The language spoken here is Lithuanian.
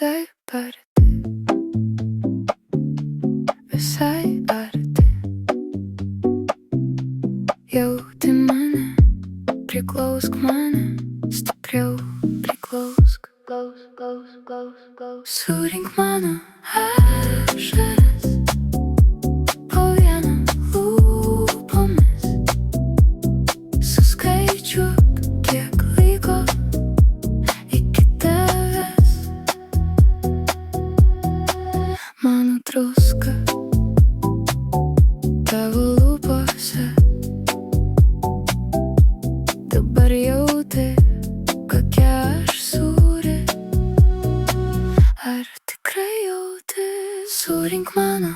taip arti, visai arti. Jauti mane, priklausk mane, stipriau priklausk. Surink mano ašaras po vieną lūpomis. Suskaičiuok, kiek laiko iki tavęs. Mano druska tavo lūpose. Dabar jauti, kokia aš sūri. Ar tikrai jauti? Surink mano